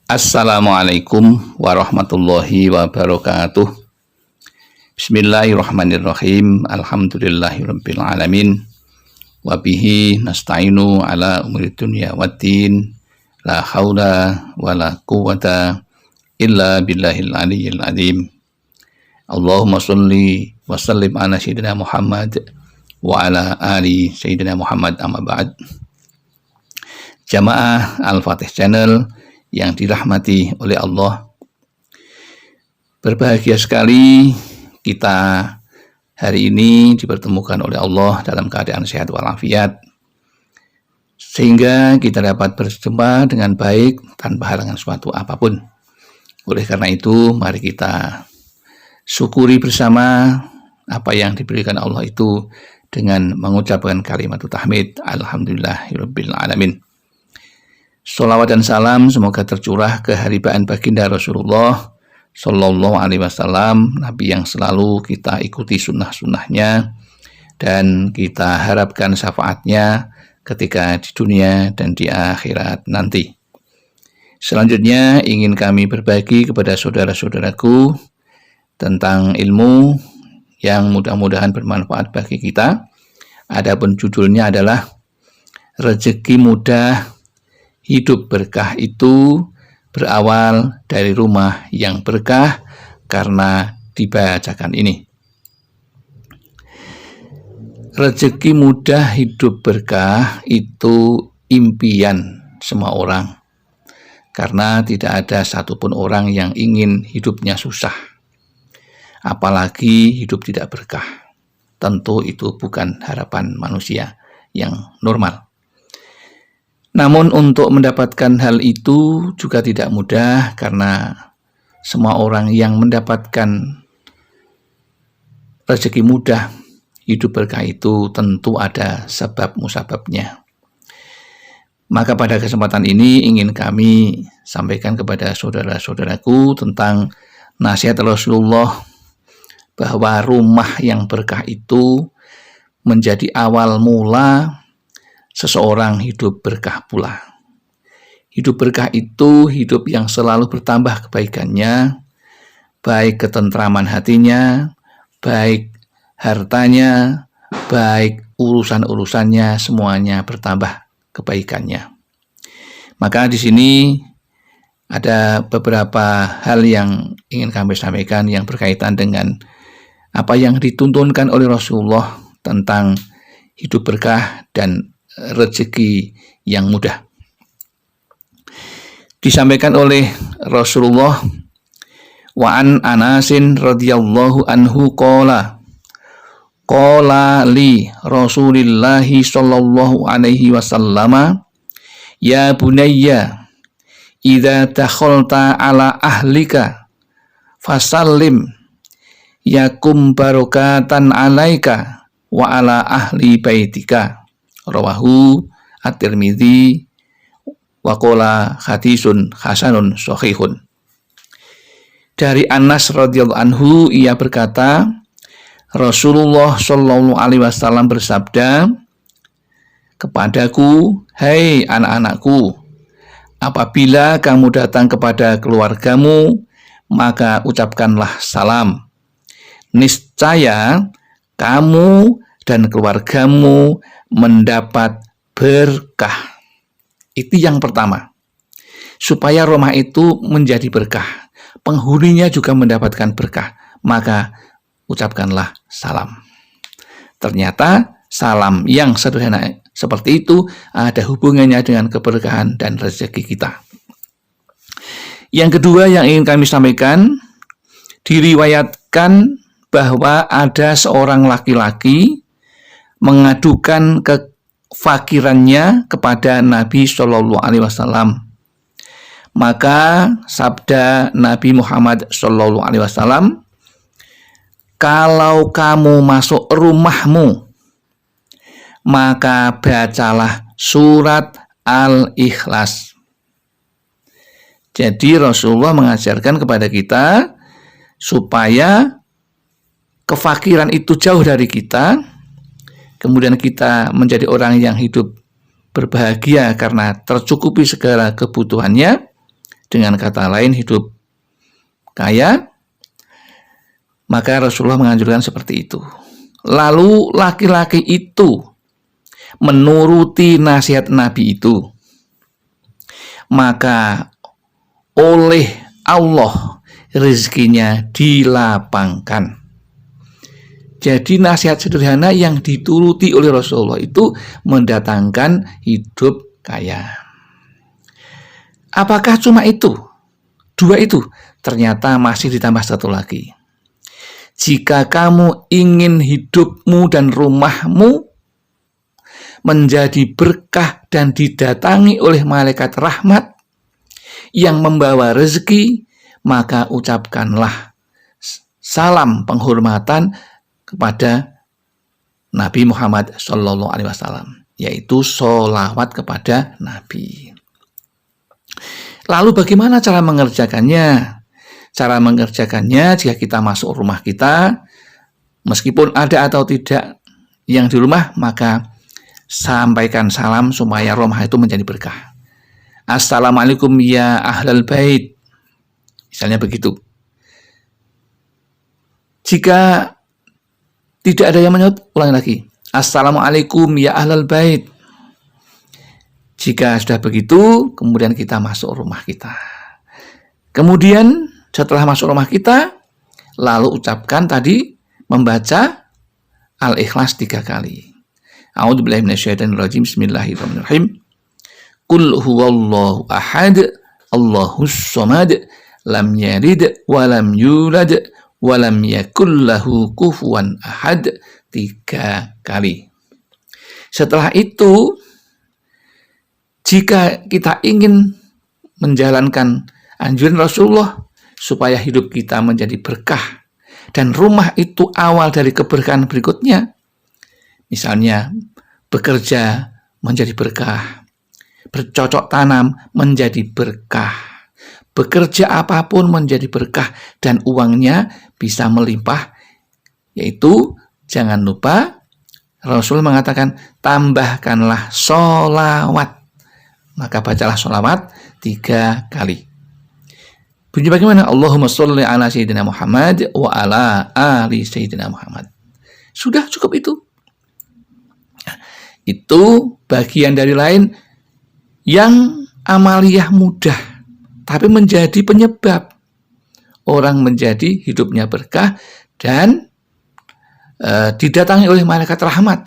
Assalamualaikum warahmatullahi wabarakatuh. Bismillahirrahmanirrahim. Alhamdulillahirabbil alamin. Wa bihi nasta'inu ala umuri dunya waddin. La haula wala quwwata illa billahil aliyyil azim. Allahumma sholli wa sallim ala sayyidina Muhammad wa ala ali sayyidina Muhammad, amma ba'd. Jamaah Al-Fatih Channel yang dirahmati oleh Allah, berbahagia sekali kita hari ini dipertemukan oleh Allah dalam keadaan sehat walafiat, sehingga kita dapat berjumpa dengan baik tanpa halangan suatu apapun. Oleh karena itu, mari kita syukuri bersama apa yang diberikan Allah itu dengan mengucapkan kalimat tahmid, alhamdulillahirabbil alamin. Sholawat dan salam semoga tercurah ke haribaan baginda Rasulullah Sallallahu Alaihi Wasallam, Nabi yang selalu kita ikuti sunnah-sunnahnya dan kita harapkan syafaatnya ketika di dunia dan di akhirat nanti. Selanjutnya ingin kami berbagi kepada saudara-saudaraku tentang ilmu yang mudah-mudahan bermanfaat bagi kita. Adapun judulnya adalah rezeki mudah, hidup berkah itu berawal dari rumah yang berkah, karena dibacakan ini. Rezeki mudah, hidup berkah itu impian semua orang, karena tidak ada satupun orang yang ingin hidupnya susah, apalagi hidup tidak berkah. Tentu itu bukan harapan manusia yang normal. Namun untuk mendapatkan hal itu juga tidak mudah, karena semua orang yang mendapatkan rezeki mudah, hidup berkah itu tentu ada sebab musababnya. Maka pada kesempatan ini ingin kami sampaikan kepada saudara-saudaraku tentang nasihat Rasulullah bahwa rumah yang berkah itu menjadi awal mula seseorang hidup berkah pula. Hidup berkah itu hidup yang selalu bertambah kebaikannya, baik ketentraman hatinya, baik hartanya, baik urusan-urusannya, semuanya bertambah kebaikannya. Maka di sini ada beberapa hal yang ingin kami sampaikan yang berkaitan dengan apa yang dituntunkan oleh Rasulullah tentang hidup berkah dan rezeki yang mudah. Disampaikan oleh Rasulullah, wa an Anasin radhiyallahu anhu qala li Rasulillahi sallallahu alaihi wasallama, ya bunayya idza dakhalta ala ahlika fasallim yakum barakatan alaika wa ala ahli baitika. Rawahu At-Tirmidzi wa qala hadisun hasanun shahihun. Dari Anas radhiyallahu anhu, ia berkata, Rasulullah sallallahu alaihi wasallam bersabda kepadaku, hai anak-anakku, apabila kamu datang kepada keluargamu, maka ucapkanlah salam. Niscaya kamu dan keluargamu mendapat berkah. Itu yang pertama. Supaya rumah itu menjadi berkah, penghuninya juga mendapatkan berkah, maka ucapkanlah salam. Ternyata salam yang sederhana seperti itu ada hubungannya dengan keberkahan dan rezeki kita. Yang kedua yang ingin kami sampaikan, diriwayatkan bahwa ada seorang laki-laki mengadukan kefakirannya kepada Nabi Shallallahu Alaihi Wasallam. Maka sabda Nabi Muhammad Shallallahu Alaihi Wasallam, kalau kamu masuk rumahmu, maka bacalah surat Al-Ikhlas. Jadi Rasulullah mengajarkan kepada kita supaya kefakiran itu jauh dari kita, kemudian kita menjadi orang yang hidup berbahagia karena tercukupi segala kebutuhannya, dengan kata lain hidup kaya, maka Rasulullah menganjurkan seperti itu. Lalu laki-laki itu menuruti nasihat Nabi itu, maka oleh Allah rezekinya dilapangkan. Jadi nasihat sederhana yang dituruti oleh Rasulullah itu mendatangkan hidup kaya. Apakah cuma itu? Dua itu? Ternyata masih ditambah satu lagi. Jika kamu ingin hidupmu dan rumahmu menjadi berkah dan didatangi oleh malaikat rahmat yang membawa rezeki, maka ucapkanlah salam penghormatan kepada Nabi Muhammad SAW, yaitu sholawat kepada Nabi. Lalu bagaimana cara mengerjakannya? Cara mengerjakannya jika kita masuk rumah kita, meskipun ada atau tidak yang di rumah, maka sampaikan salam supaya rumah itu menjadi berkah. Assalamualaikum ya ahlal bait, misalnya begitu. Jika tidak ada yang menjawab, ulangi lagi. Assalamualaikum ya ahlal bait. Jika sudah begitu, kemudian kita masuk rumah kita. Kemudian setelah masuk rumah kita, lalu ucapkan tadi, membaca Al-Ikhlas 3 kali. A'udzubillahi minasyaitonirrajim. Bismillahirrahmanirrahim. Qul huwallahu ahad, Allahus samad, lam yalid wa lam yulad walam yakullahu kufuwan ahad 3 kali. Setelah itu, jika kita ingin menjalankan anjuran Rasulullah supaya hidup kita menjadi berkah dan rumah itu awal dari keberkahan berikutnya, misalnya bekerja menjadi berkah, bercocok tanam menjadi berkah, bekerja apapun menjadi berkah dan uangnya bisa melimpah, yaitu jangan lupa Rasul mengatakan tambahkanlah sholawat, maka bacalah sholawat 3 kali. Bunyi bagaimana? Allahumma sholli ala sayyidina Muhammad wa ala ali sayyidina Muhammad. Sudah cukup itu. Itu bagian dari lain yang amaliyah mudah, tapi menjadi penyebab orang menjadi hidupnya berkah dan didatangi oleh malaikat rahmat,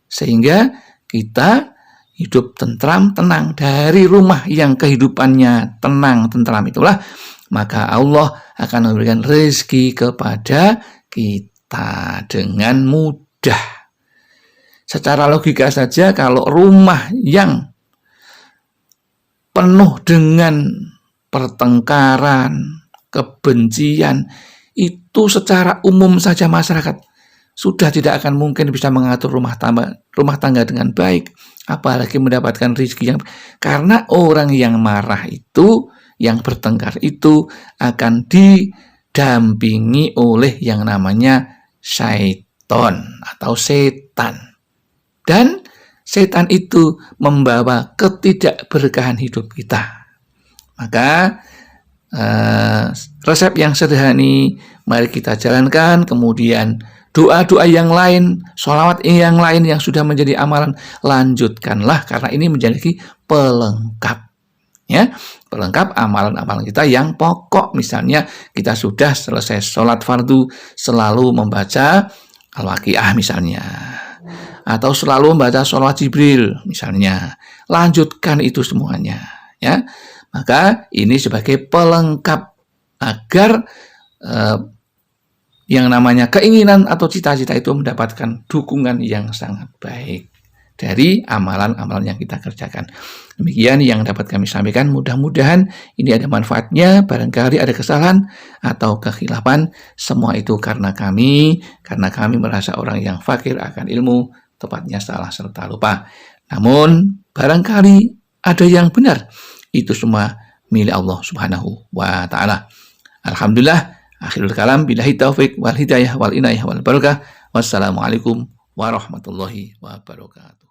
sehingga kita hidup tentram, tenang dari rumah yang kehidupannya tenang, tentram itulah, maka Allah akan memberikan rezeki kepada kita dengan mudah. Secara logika saja, kalau rumah yang penuh dengan pertengkaran, kebencian, itu secara umum saja masyarakat sudah tidak akan mungkin bisa mengatur rumah tangga dengan baik, apalagi mendapatkan rezeki yang, karena orang yang marah itu, yang bertengkar itu akan didampingi oleh yang namanya syaiton atau setan, dan setan itu membawa ketidakberkahan hidup kita. Maka resep yang sederhana ini mari kita jalankan. Kemudian doa-doa yang lain, sholawat yang lain yang sudah menjadi amalan, lanjutkanlah, karena ini menjadi pelengkap, ya, pelengkap amalan-amalan kita yang pokok. Misalnya kita sudah selesai sholat fardu, selalu membaca Al-Waqiah misalnya, atau selalu membaca sholawat Jibril misalnya, lanjutkan itu semuanya, ya. Maka ini sebagai pelengkap agar yang namanya keinginan atau cita-cita itu mendapatkan dukungan yang sangat baik dari amalan-amalan yang kita kerjakan. Demikian yang dapat kami sampaikan, mudah-mudahan ini ada manfaatnya. Barangkali ada kesalahan atau kekhilafan, semua itu karena kami merasa orang yang fakir akan ilmu, tepatnya salah serta lupa. Namun barangkali ada yang benar, itu semua milik Allah Subhanahu wa Ta'ala. Alhamdulillah. Akhirul kalam, billahi taufik wal hidayah wal inayah wal barakah. Wassalamualaikum warahmatullahi wabarakatuh.